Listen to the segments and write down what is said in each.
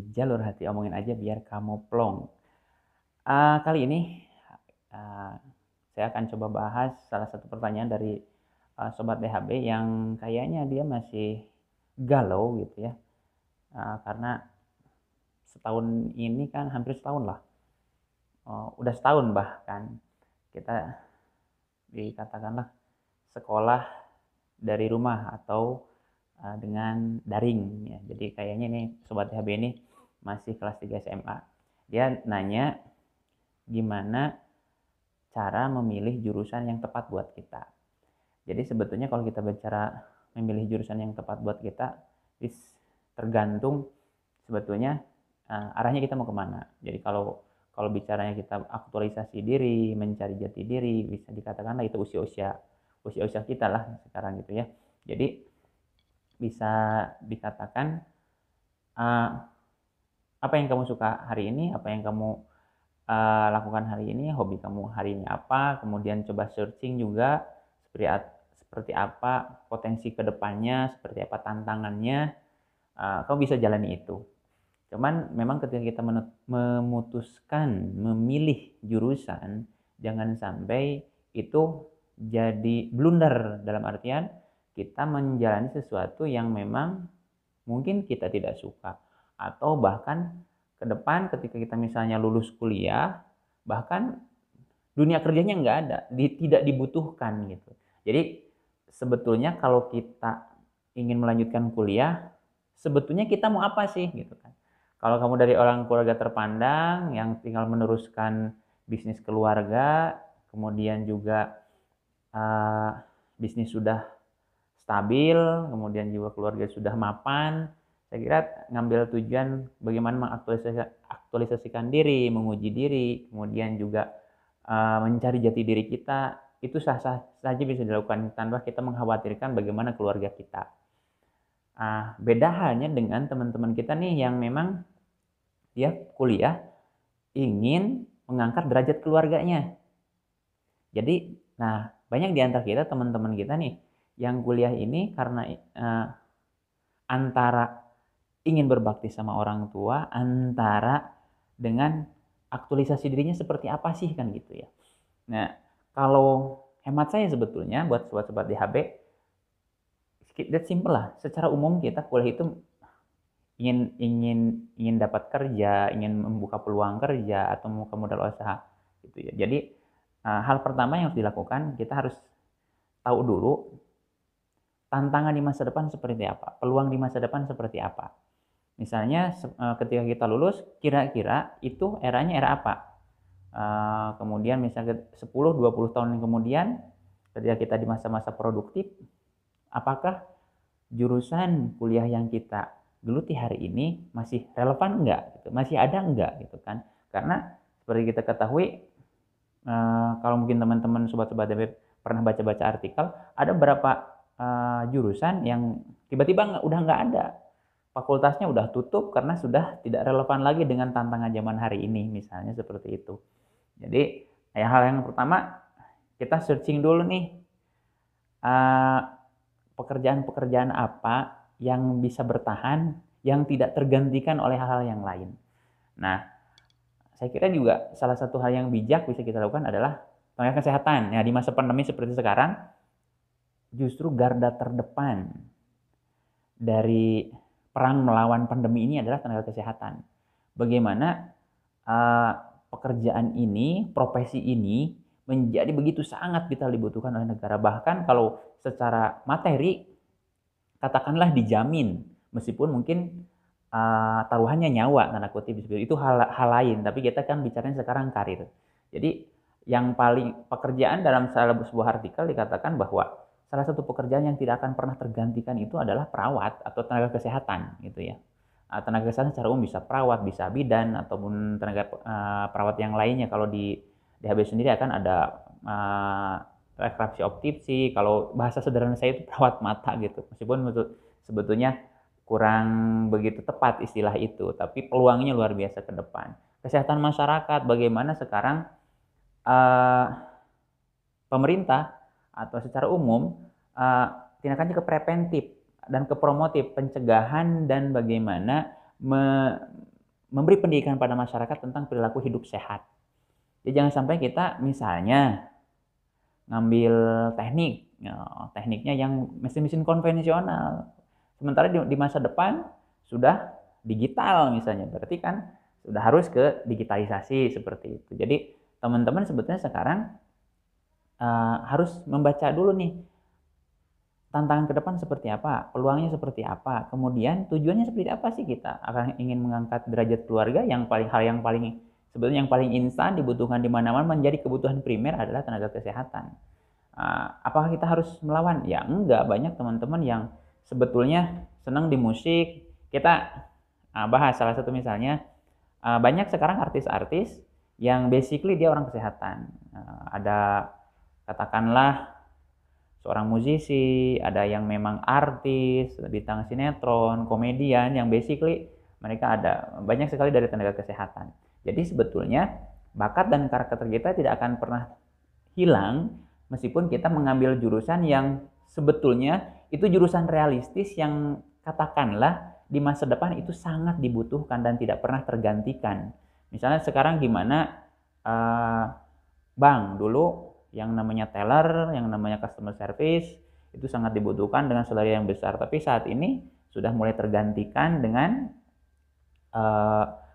di Jalur Hati, omongin aja biar kamu plong. Kali ini uh, saya akan coba bahas salah satu pertanyaan dari Sobat DHB yang kayaknya dia masih galau gitu ya. Karena setahun ini kan hampir setahun lah. Udah setahun bahkan kita dikatakanlah sekolah dari rumah atau dengan daring ya. Jadi kayaknya nih Sobat DHB ini masih kelas 3 SMA. Dia nanya gimana cara memilih jurusan yang tepat buat kita. Jadi sebetulnya kalau kita bicara memilih jurusan yang tepat buat kita, tergantung sebetulnya arahnya kita mau kemana. Jadi kalau bicaranya kita aktualisasi diri, mencari jati diri, bisa dikatakanlah itu usia kita lah sekarang gitu ya. Jadi bisa dikatakan apa yang kamu suka hari ini, apa yang kamu lakukan hari ini, hobi kamu hari ini apa, kemudian coba searching juga seperti apa potensi kedepannya, seperti apa tantangannya, kamu bisa jalani itu. Cuman memang ketika kita memutuskan memilih jurusan, jangan sampai itu jadi blunder, dalam artian kita menjalani sesuatu yang memang mungkin kita tidak suka, atau bahkan ke depan ketika kita misalnya lulus kuliah, bahkan dunia kerjanya nggak ada, tidak dibutuhkan gitu. Jadi sebetulnya kalau kita ingin melanjutkan kuliah, sebetulnya kita mau apa sih gitu kan. Kalau kamu dari orang keluarga terpandang yang tinggal meneruskan bisnis keluarga, kemudian juga bisnis sudah stabil, kemudian juga keluarga sudah mapan, saya kira ngambil tujuan bagaimana mengaktualisasikan diri, menguji diri, kemudian juga mencari jati diri kita, itu sah-sah saja bisa dilakukan tanpa kita mengkhawatirkan bagaimana keluarga kita. Beda halnya dengan teman-teman kita nih yang memang dia kuliah ingin mengangkat derajat keluarganya. Jadi, banyak di antara kita, teman-teman kita nih, yang kuliah ini karena antara ingin berbakti sama orang tua, antara dengan aktualisasi dirinya seperti apa sih kan gitu ya. Nah, kalau hemat saya sebetulnya buat sobat-sobat DHB, that simple lah. Secara umum kita kuliah itu ingin dapat kerja, ingin membuka peluang kerja atau membuka modal usaha gitu ya. Jadi hal pertama yang harus dilakukan, kita harus tahu dulu tantangan di masa depan seperti apa, peluang di masa depan seperti apa. Misalnya ketika kita lulus, kira-kira itu eranya era apa? Kemudian misalnya 10-20 tahun kemudian, ketika kita di masa-masa produktif, apakah jurusan kuliah yang kita geluti hari ini masih relevan enggak? Gitu. Masih ada enggak? Gitu kan? Karena seperti kita ketahui, kalau mungkin teman-teman sobat-sobat DB pernah baca-baca artikel, ada beberapa jurusan yang tiba-tiba udah nggak ada. Fakultasnya udah tutup karena sudah tidak relevan lagi dengan tantangan zaman hari ini, misalnya seperti itu. Jadi hal yang pertama, kita searching dulu nih pekerjaan-pekerjaan apa yang bisa bertahan, yang tidak tergantikan oleh hal-hal yang lain. Nah, saya kira juga salah satu hal yang bijak bisa kita lakukan adalah tenaga kesehatan. Ya, di masa pandemi seperti sekarang, justru garda terdepan dari perang melawan pandemi ini adalah tenaga kesehatan. Bagaimana pekerjaan ini, profesi ini menjadi begitu sangat vital dibutuhkan oleh negara. Bahkan kalau secara materi, katakanlah dijamin, meskipun mungkin taruhannya nyawa, tanda kutip, itu hal lain. Tapi kita kan bicaranya sekarang karir. Jadi yang paling pekerjaan dalam salah sebuah artikel dikatakan bahwa salah satu pekerjaan yang tidak akan pernah tergantikan itu adalah perawat atau tenaga kesehatan gitu ya. Tenaga kesehatan secara umum bisa perawat, bisa bidan, ataupun tenaga perawat yang lainnya. Kalau di DHB sendiri akan ada refraksi optisi, kalau bahasa sederhana saya itu perawat mata gitu. Meskipun sebetulnya kurang begitu tepat istilah itu, tapi peluangnya luar biasa ke depan. Kesehatan masyarakat, bagaimana sekarang pemerintah atau secara umum tindakannya ke preventif dan ke promotif, pencegahan, dan bagaimana memberi pendidikan pada masyarakat tentang perilaku hidup sehat. Jadi jangan sampai kita misalnya ngambil tekniknya yang mesin-mesin konvensional. Sementara di masa depan sudah digital misalnya, berarti kan sudah harus ke digitalisasi seperti itu. Jadi teman-teman sebetulnya sekarang harus membaca dulu nih tantangan ke depan seperti apa, peluangnya seperti apa, kemudian tujuannya seperti apa sih kita akan ingin mengangkat derajat keluarga yang paling sebetulnya yang paling instan dibutuhkan di mana-mana menjadi kebutuhan primer adalah tenaga kesehatan. Apakah kita harus melawan? Ya enggak, banyak teman-teman yang sebetulnya senang di musik. Kita bahas salah satu misalnya, banyak sekarang artis-artis yang basically dia orang kesehatan. Ada katakanlah seorang musisi, ada yang memang artis, bintang sinetron, komedian yang basically mereka ada banyak sekali dari tenaga kesehatan. Jadi sebetulnya bakat dan karakter kita tidak akan pernah hilang meskipun kita mengambil jurusan yang sebetulnya itu jurusan realistis yang katakanlah di masa depan itu sangat dibutuhkan dan tidak pernah tergantikan. Misalnya sekarang gimana bank dulu yang namanya teller, yang namanya customer service itu sangat dibutuhkan dengan salary yang besar. Tapi saat ini sudah mulai tergantikan dengan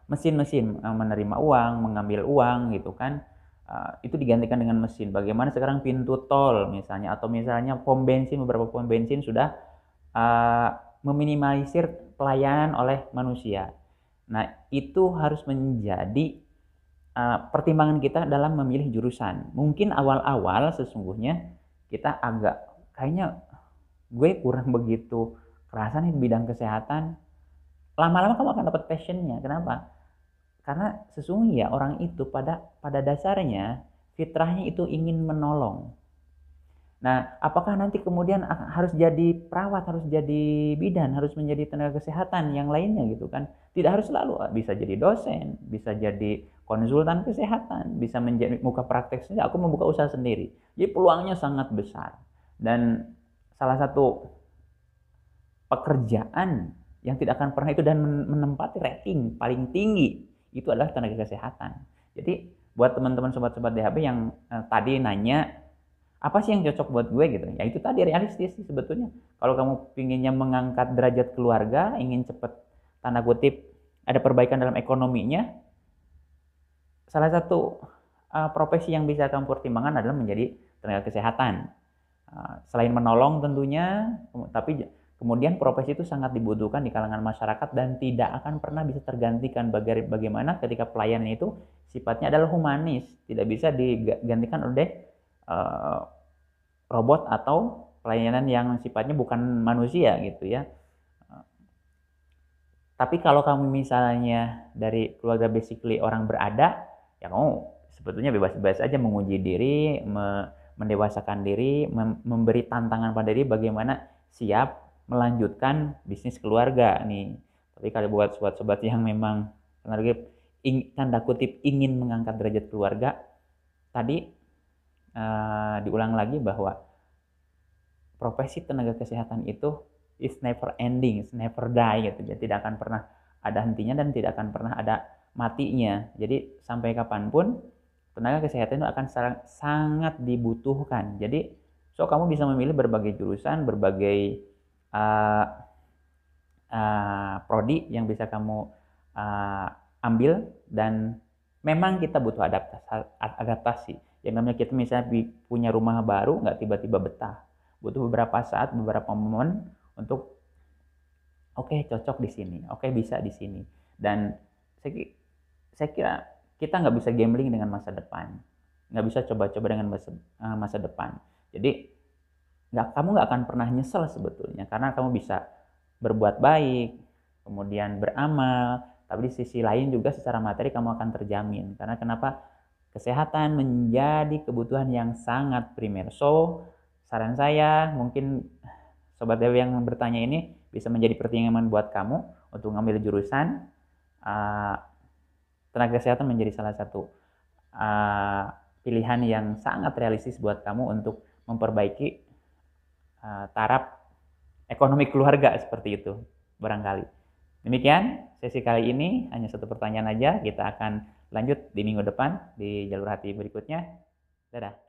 mesin-mesin menerima uang, mengambil uang gitu kan. Itu digantikan dengan mesin. Bagaimana sekarang pintu tol misalnya, atau misalnya beberapa pom bensin sudah meminimalisir pelayanan oleh manusia. Nah, itu harus menjadi pertimbangan kita dalam memilih jurusan. Mungkin awal-awal sesungguhnya kita agak kayaknya gue kurang begitu kerasa nih di bidang kesehatan. Lama-lama kamu akan dapat passionnya. Kenapa? Karena sesungguhnya orang itu pada dasarnya fitrahnya itu ingin menolong. Nah, apakah nanti kemudian harus jadi perawat, harus jadi bidan, harus menjadi tenaga kesehatan yang lainnya gitu kan? Tidak harus selalu, bisa jadi dosen, bisa jadi konsultan kesehatan, bisa menjadi muka praktek sendiri. Aku membuka usaha sendiri. Jadi peluangnya sangat besar. Dan salah satu pekerjaan yang tidak akan pernah itu dan menempati rating paling tinggi itu adalah tenaga kesehatan. Jadi buat teman-teman sobat-sobat DHB yang tadi nanya apa sih yang cocok buat gue gitu, ya itu tadi realistis sih sebetulnya. Kalau kamu pinginnya mengangkat derajat keluarga, ingin cepat tanda kutip ada perbaikan dalam ekonominya, salah satu profesi yang bisa kamu pertimbangkan adalah menjadi tenaga kesehatan. Selain menolong tentunya, tapi kemudian profesi itu sangat dibutuhkan di kalangan masyarakat dan tidak akan pernah bisa tergantikan. Bagaimana ketika pelayanan itu sifatnya adalah humanis, tidak bisa digantikan oleh robot atau pelayanan yang sifatnya bukan manusia gitu ya. Tapi kalau kamu misalnya dari keluarga basically orang berada, ya kamu sebetulnya bebas-bebas aja menguji diri, mendewasakan diri, memberi tantangan pada diri bagaimana siap melanjutkan bisnis keluarga nih. Tapi kalau buat sobat-sobat yang memang tanda kutip ingin mengangkat derajat keluarga, tadi diulang lagi bahwa profesi tenaga kesehatan itu is never ending, is never die gitu. Jadi tidak akan pernah ada hentinya dan tidak akan pernah ada matinya. Jadi sampai kapanpun tenaga kesehatan itu akan sangat dibutuhkan. Jadi kamu bisa memilih berbagai jurusan, berbagai prodi yang bisa kamu ambil, dan memang kita butuh adaptasi. Yang namanya kita misalnya punya rumah baru, nggak tiba-tiba betah. Butuh beberapa saat, beberapa momen untuk cocok di sini, bisa di sini. Dan saya kira kita nggak bisa gambling dengan masa depan, nggak bisa coba-coba dengan masa depan. Jadi kamu nggak akan pernah nyesel sebetulnya, karena kamu bisa berbuat baik, kemudian beramal, tapi di sisi lain juga secara materi kamu akan terjamin. Karena kenapa? Kesehatan menjadi kebutuhan yang sangat primer. Saran saya, mungkin sobat Dewi yang bertanya ini bisa menjadi pertimbangan buat kamu untuk ngambil jurusan. Tenaga kesehatan menjadi salah satu pilihan yang sangat realistis buat kamu untuk memperbaiki taraf ekonomi keluarga seperti itu barangkali. Demikian sesi kali ini, hanya satu pertanyaan aja. Kita akan lanjut di minggu depan di jalur hati berikutnya. Dadah.